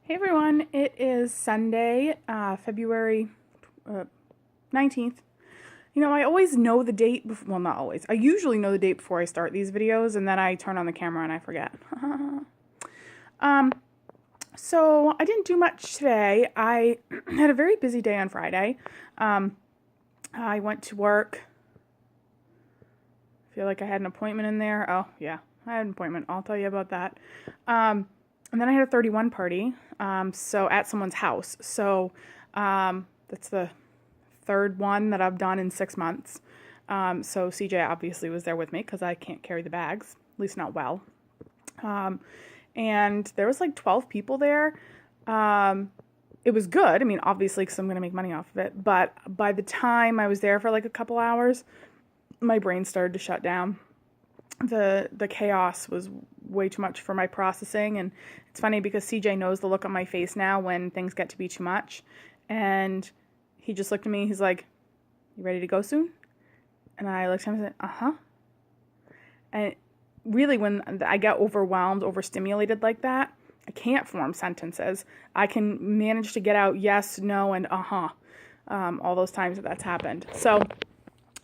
Hey everyone, it is Sunday, February 19th. You know, I always know the date, well, not always. I usually know the date before I start these videos, and then I turn on the camera and I forget. So I didn't do much today. I had a very busy day on Friday. I went to work. I feel like I had an appointment in there. Oh, yeah, I had an appointment. I'll tell you about that. And then I had a 31 party, so at someone's house. So that's the third one that I've done in 6 months. So CJ obviously was there with me because I can't carry the bags, at least not well. And there was like 12 people there. It was good. I mean, obviously, because I'm going to make money off of it. But by the time I was there for like a couple hours, my brain started to shut down. The chaos was way too much for my processing, and it's funny because CJ knows the look on my face now when things get to be too much, and he just looked at me. He's like, "You ready to go soon?" And I looked at him and said, "Uh-huh." And really, when I get overwhelmed, overstimulated like that, I can't form sentences. I can manage to get out yes, no, and uh-huh, all those times that's happened. So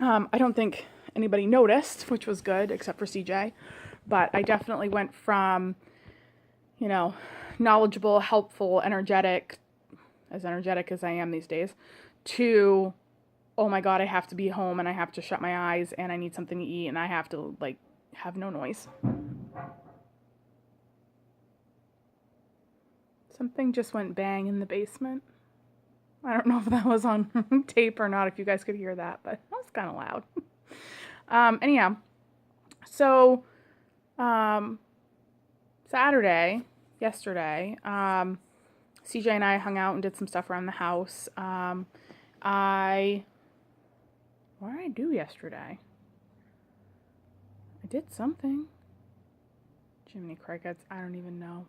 I don't think anybody noticed, which was good, except for CJ. But I definitely went from, knowledgeable, helpful, energetic as I am these days, to, oh my God, I have to be home and I have to shut my eyes and I need something to eat and I have to, have no noise. Something just went bang in the basement. I don't know if that was on tape or not, if you guys could hear that, but that was kind of loud. Anyhow, so yesterday, CJ and I hung out and did some stuff around the house. What did I do yesterday? I did something. Jiminy Crickets, I don't even know.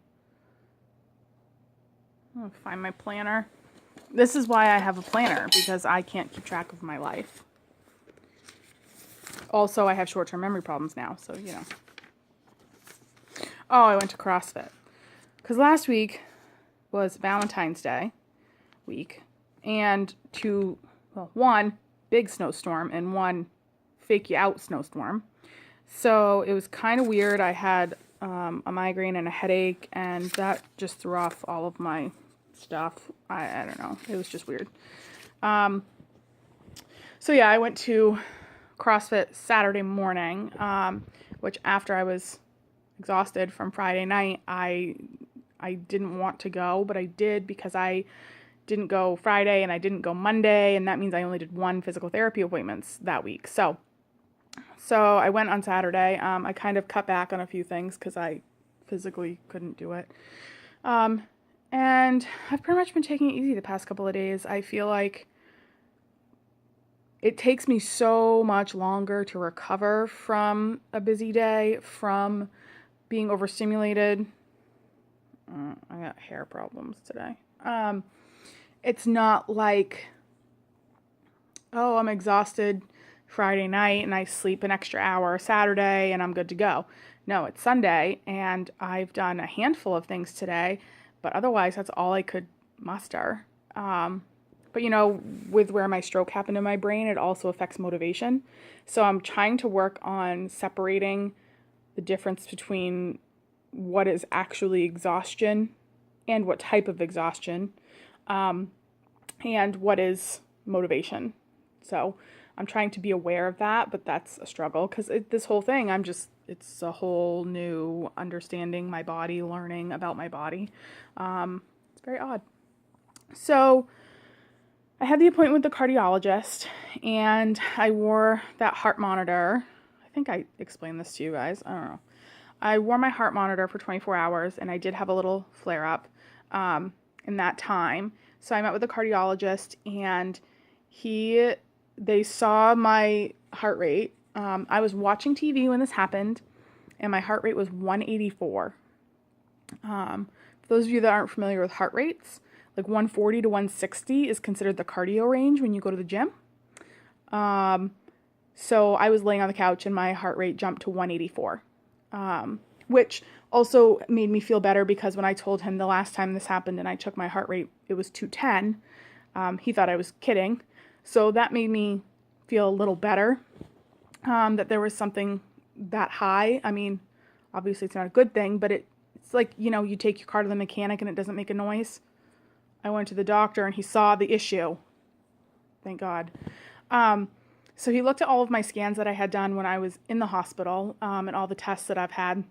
I'll find my planner. This is why I have a planner, because I can't keep track of my life. Also, I have short-term memory problems now, so, Oh, I went to CrossFit. Because last week was Valentine's Day week, and one big snowstorm and one fake you out snowstorm. So it was kind of weird. I had a migraine and a headache, and that just threw off all of my stuff. I don't know. It was just weird. So yeah, I went to CrossFit Saturday morning, which after I was exhausted from Friday night, I didn't want to go, but I did because I didn't go Friday and I didn't go Monday, and that means I only did one physical therapy appointments that week. So I went on Saturday. I kind of cut back on a few things because I physically couldn't do it. And I've pretty much been taking it easy the past couple of days. I feel like it takes me so much longer to recover from a busy day, from being overstimulated. I got hair problems today. It's not like, oh, I'm exhausted Friday night and I sleep an extra hour Saturday and I'm good to go. No, it's Sunday and I've done a handful of things today, but otherwise that's all I could muster. But with where my stroke happened in my brain, it also affects motivation. So I'm trying to work on separating the difference between what is actually exhaustion and what type of exhaustion, and what is motivation. So I'm trying to be aware of that, but that's a struggle because this whole thing, it's a whole new understanding my body, learning about my body. It's very odd. So I had the appointment with the cardiologist, and I wore that heart monitor. I think I explained this to you guys. I don't know. I wore my heart monitor for 24 hours, and I did have a little flare-up in that time. So I met with the cardiologist, and they saw my heart rate. I was watching TV when this happened, and my heart rate was 184. For those of you that aren't familiar with heart rates, like 140 to 160 is considered the cardio range when you go to the gym. So I was laying on the couch and my heart rate jumped to 184, which Also made me feel better because when I told him the last time this happened and I took my heart rate, it was 210. He thought I was kidding. So that made me feel a little better, that there was something that high. I mean, obviously it's not a good thing, but it's like, you take your car to the mechanic and it doesn't make a noise. I went to the doctor and he saw the issue. Thank God. So he looked at all of my scans that I had done when I was in the hospital, and all the tests that I've had.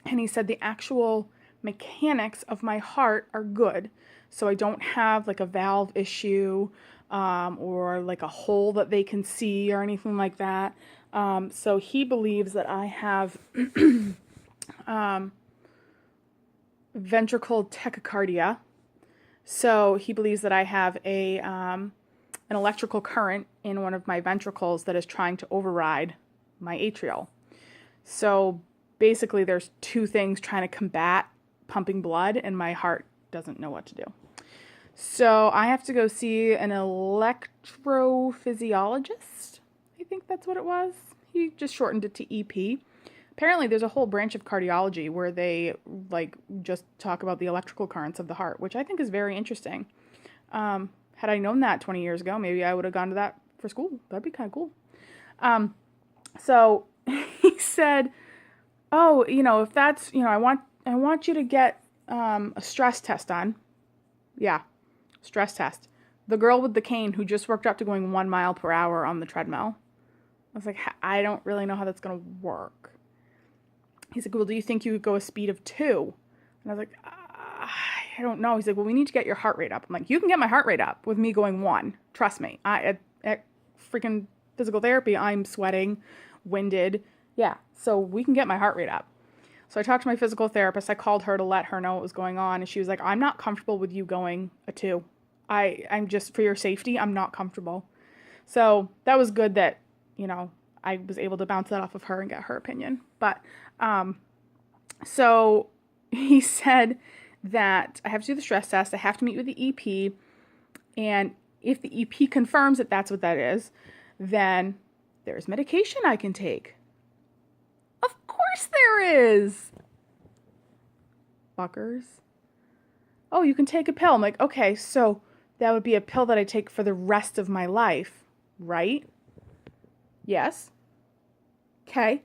And he said the actual mechanics of my heart are good. So I don't have like a valve issue, or like a hole that they can see or anything like that. So he believes that I have ventricle tachycardia. So he believes that I have an electrical current in one of my ventricles that is trying to override my atrial. So basically there's two things trying to combat pumping blood, and my heart doesn't know what to do. So I have to go see an electrophysiologist. I think that's what it was. He just shortened it to EP. Apparently there's a whole branch of cardiology where they just talk about the electrical currents of the heart, which I think is very interesting. Had I known that 20 years ago, maybe I would have gone to that for school. That'd be kind of cool. So he said, oh, if that's, I want you to get a stress test done. Yeah, stress test. The girl with the cane who just worked up to going 1 mile per hour on the treadmill. I was like, I don't really know how that's going to work. He's like, well, do you think you could go a speed of 2? And I was like, I don't know. He's like, well, we need to get your heart rate up. I'm like, you can get my heart rate up with me going 1. Trust me. At freaking physical therapy, I'm sweating, winded. Yeah, so we can get my heart rate up. So I talked to my physical therapist. I called her to let her know what was going on. And she was like, I'm not comfortable with you going a 2. I'm just, for your safety, I'm not comfortable. So that was good that, I was able to bounce that off of her and get her opinion. But, so he said that I have to do the stress test. I have to meet with the EP. And if the EP confirms that that's what that is, then there's medication I can take. Of course there is. Fuckers. Oh, you can take a pill. I'm like, okay, so that would be a pill that I take for the rest of my life, right? Yes. Okay.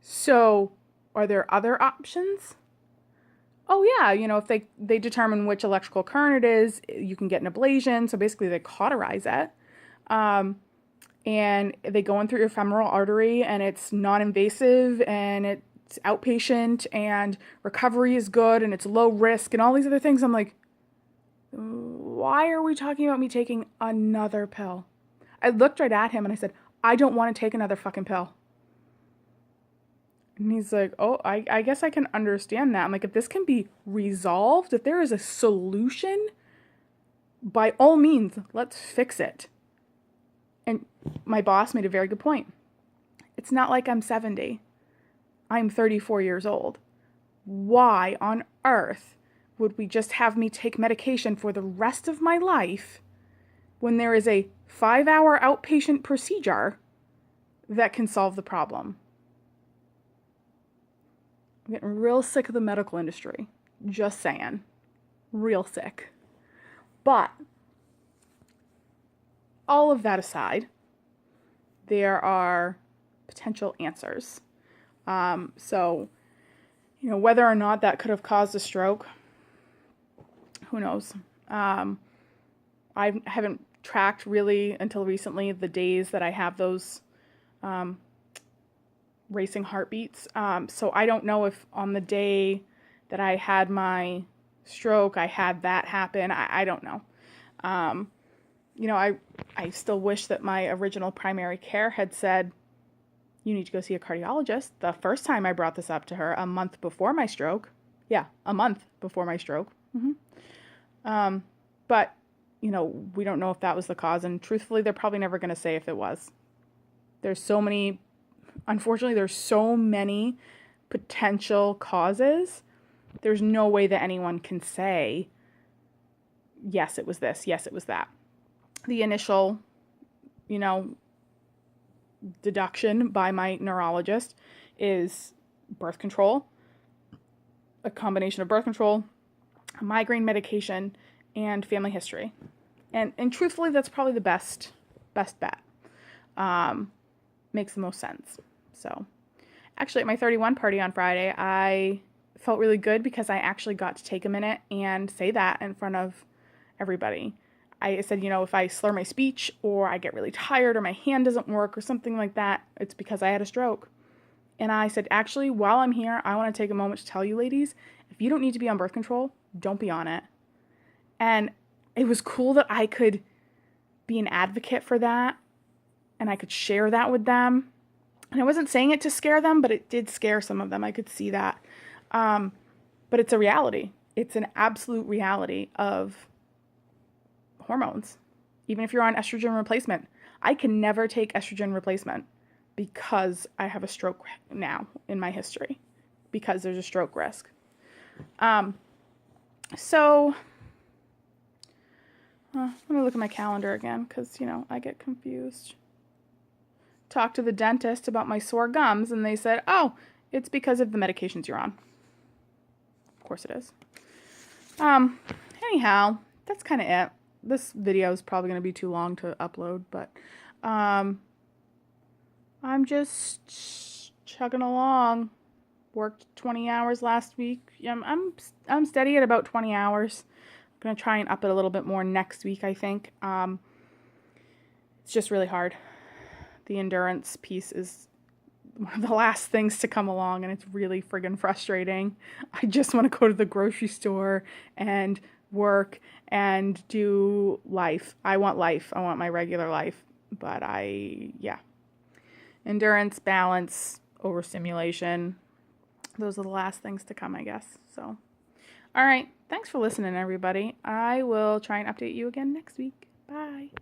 So are there other options? Oh yeah, if they determine which electrical current it is, you can get an ablation. So basically they cauterize it. And they go in through your femoral artery, and it's non-invasive, and it's outpatient, and recovery is good, and it's low risk, and all these other things. I'm like, why are we talking about me taking another pill? I looked right at him and I said, I don't want to take another fucking pill. And he's like, oh, I guess I can understand that. I'm like, if this can be resolved, if there is a solution, by all means, let's fix it. And my boss made a very good point. It's not like I'm 70. I'm 34 years old. Why on earth would we just have me take medication for the rest of my life when there is a 5-hour outpatient procedure that can solve the problem? I'm getting real sick of the medical industry. Just saying. Real sick. But all of that aside, there are potential answers. So, whether or not that could have caused a stroke, who knows? I haven't tracked really until recently the days that I have those racing heartbeats. So I don't know if on the day that I had my stroke, I had that happen. I don't know. I still wish that my original primary care had said, you need to go see a cardiologist. The first time I brought this up to her, a month before my stroke. Yeah, a month before my stroke. But, we don't know if that was the cause. And truthfully, they're probably never going to say if it was. Unfortunately, there's so many potential causes. There's no way that anyone can say, yes, it was this. Yes, it was that. The initial, deduction by my neurologist is birth control. a combination of birth control, migraine medication, and family history. And truthfully, that's probably the best bet. Makes the most sense. So, actually, at my 31 party on Friday, I felt really good because I actually got to take a minute and say that in front of everybody. I said, if I slur my speech or I get really tired or my hand doesn't work or something like that, it's because I had a stroke. And I said, actually, while I'm here, I want to take a moment to tell you ladies, if you don't need to be on birth control, don't be on it. And it was cool that I could be an advocate for that and I could share that with them. And I wasn't saying it to scare them, but it did scare some of them. I could see that. But it's a reality. It's an absolute reality of hormones. Even if you're on estrogen replacement, I can never take estrogen replacement because I have a stroke now in my history, because there's a stroke risk. So let me look at my calendar again because, I get confused. Talked to the dentist about my sore gums and they said, oh, it's because of the medications you're on. Of course it is. Anyhow, that's kind of it. This video is probably going to be too long to upload, but I'm just chugging along. Worked 20 hours last week. I'm steady at about 20 hours. I'm going to try and up it a little bit more next week, I think. It's just really hard. The endurance piece is one of the last things to come along, and it's really friggin' frustrating. I just want to go to the grocery store and work and do life. I want life. I want my regular life. But endurance, balance, overstimulation. Those are the last things to come, I guess. So, all right. Thanks for listening, everybody. I will try and update you again next week. Bye.